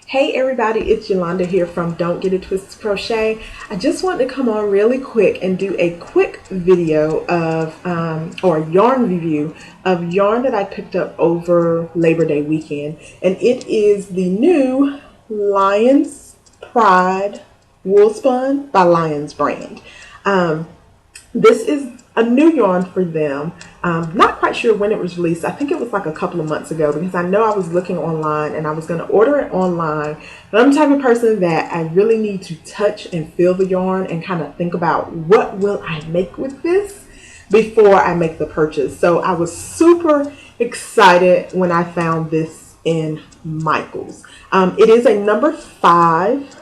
Hey everybody, it's Yolanda here from Don't Get It Twisted Crochet. I just wanted to come on really quick and do a quick video of, or yarn review of yarn that I picked up over Labor Day weekend. And it is the new Lion's Pride Woolspun by Lion's brand. This is a new yarn for them. Not quite sure when it was released. I think it was like a couple of months ago because I know I was looking online and I was going to order it online. But I'm the type of person that I really need to touch and feel the yarn and kind of think about what will I make with this before I make the purchase. So I was super excited when I found this in Michaels. It is a number 5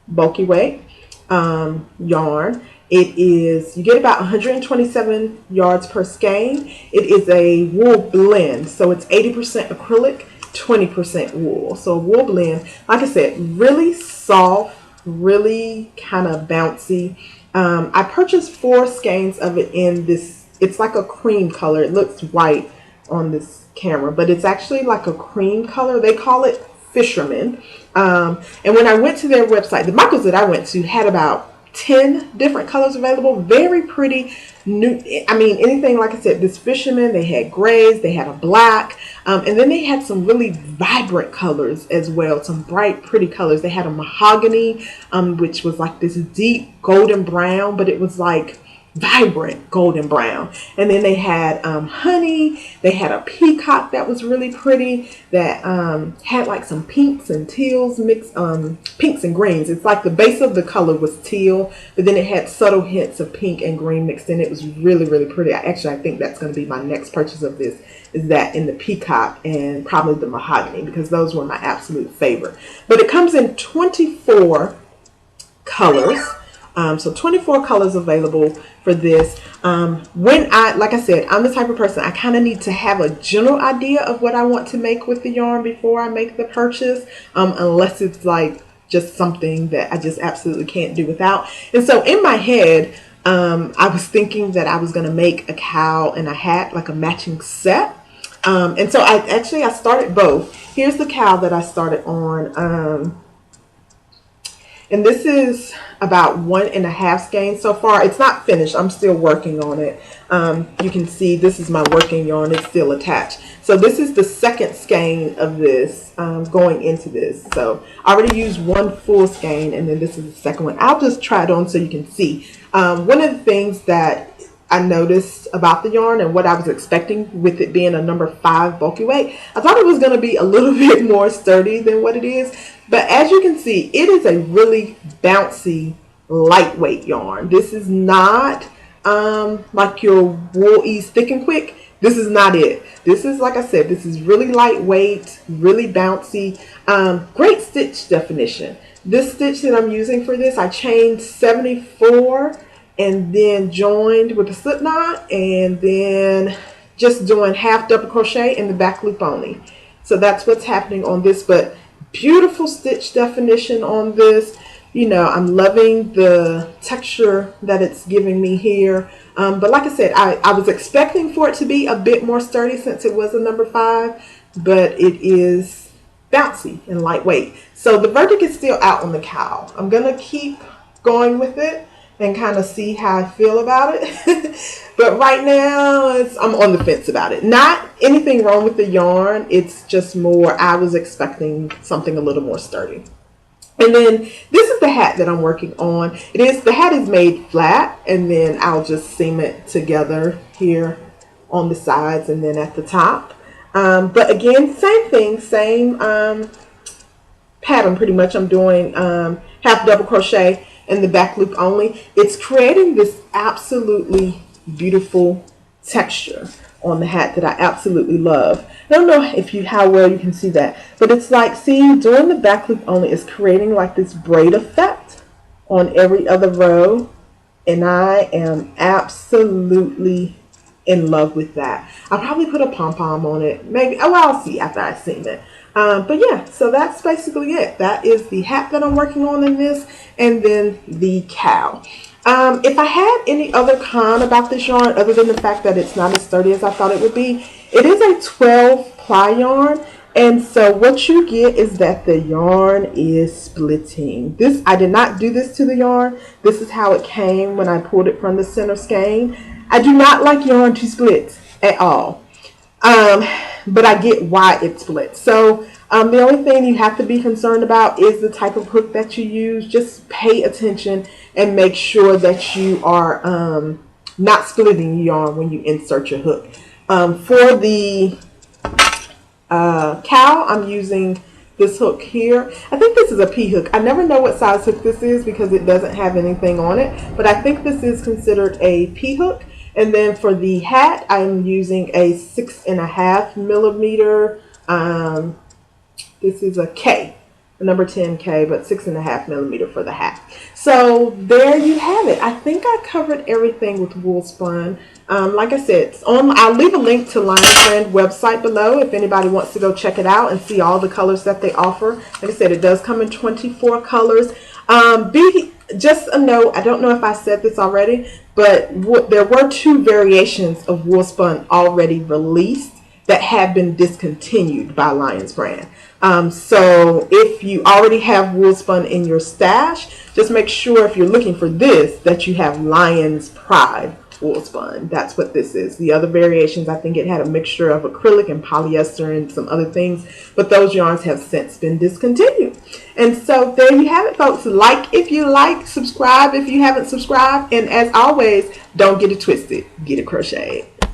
bulky weight yarn. It is, you get about 127 yards per skein. It is a wool blend, so it's 80% acrylic, 20% wool. So a wool blend, like I said, really soft, really kind of bouncy. I purchased 4 skeins of it in this, it's like a cream color. It looks white on this camera, but it's actually like a cream color. They call it Fisherman. And when I went to their website, the Michaels that I went to had about 10 different colors available. Very pretty new. I mean, anything, like I said, this Fisherman, they had grays, they had a black, and then they had some really vibrant colors as well, some bright pretty colors. They had a mahogany, which was like this deep golden brown, but it was like vibrant golden brown. And then they had honey. They had a peacock that was really pretty, that had like some pinks and teals mixed, pinks and greens. It's like the base of the color was teal, but then it had subtle hints of pink and green mixed in. It was really, really pretty. I think that's going to be my next purchase of this, is that in the peacock and probably the mahogany, because those were my absolute favorite. But it comes in 24 colors. So 24 colors available for this. Like I said, I'm the type of person, I kind of need to have a general idea of what I want to make with the yarn before I make the purchase, unless it's like just something that I just absolutely can't do without. And so in my head, I was thinking that I was going to make a cowl and a hat, like a matching set. And so I started both. Here's the cowl that I started on. And this is about 1.5 skeins so far. It's not finished. I'm still working on it. You can see this is my working yarn. It's still attached. So this is the second skein of this going into this. So I already used 1 full skein, and then this is the second one. I'll just try it on so you can see. One of the things that I noticed about the yarn and what I was expecting with it being a number 5 bulky weight, I thought it was going to be a little bit more sturdy than what it is. But as you can see, it is a really bouncy, lightweight yarn. This is not like your Wool Ease Thick and Quick. This is not it. This is, like I said, this is really lightweight, really bouncy. Great stitch definition. This stitch that I'm using for this, I chained 74 and then joined with a slip knot, and then just doing half double crochet in the back loop only. So that's what's happening on this, but beautiful stitch definition on this. You know, I'm loving the texture that it's giving me here. But like I said, I was expecting for it to be a bit more sturdy since it was a number 5, but it is bouncy and lightweight. So the verdict is still out on the cowl. I'm going to keep going with it and kind of see how I feel about it. But right now, I'm on the fence about it. Not anything wrong with the yarn. It's just more, I was expecting something a little more sturdy. And then this is the hat that I'm working on. The hat is made flat, and then I'll just seam it together here on the sides and then at the top. But again, same thing, same pattern pretty much. I'm doing half double crochet in the back loop only. It's creating this absolutely beautiful texture on the hat that I absolutely love. I don't know how well you can see that, but it's like, see, doing the back loop only is creating like this braid effect on every other row, and I am absolutely in love with that. I'll probably put a pom-pom on it, maybe. Oh, I'll see after I seam it. But yeah, so that's basically it. That is the hat that I'm working on in this, and then the cowl. If I had any other con about this yarn, other than the fact that it's not as sturdy as I thought it would be, it is a 12 ply yarn. And so what you get is that the yarn is splitting. This, I did not do this to the yarn. This is how it came when I pulled it from the center skein. I do not like yarn to split at all. But I get why it splits. So the only thing you have to be concerned about is the type of hook that you use. Just pay attention and make sure that you are not splitting yarn when you insert your hook. For the cow, I'm using this hook here. I think this is a P hook. I never know what size hook this is because it doesn't have anything on it, but I think this is considered a P hook. And then for the hat, I'm using a 6.5 millimeter. This is a K, a number 10K, but 6.5 millimeter for the hat. So there you have it. I think I covered everything with Woolspun. Like I said, I'll leave a link to Lion's Brand website below if anybody wants to go check it out and see all the colors that they offer. Like I said, it does come in 24 colors. Just a note, I don't know if I said this already, but there were 2 variations of Woolspun already released that have been discontinued by Lion's Brand. So if you already have Woolspun in your stash, just make sure if you're looking for this that you have Lion's Pride Woolspun. That's what this is. The other variations, I think it had a mixture of acrylic and polyester and some other things, but those yarns have since been discontinued. And so there you have it, folks. Like if you like, subscribe if you haven't subscribed, and as always, don't get it twisted, get it crocheted.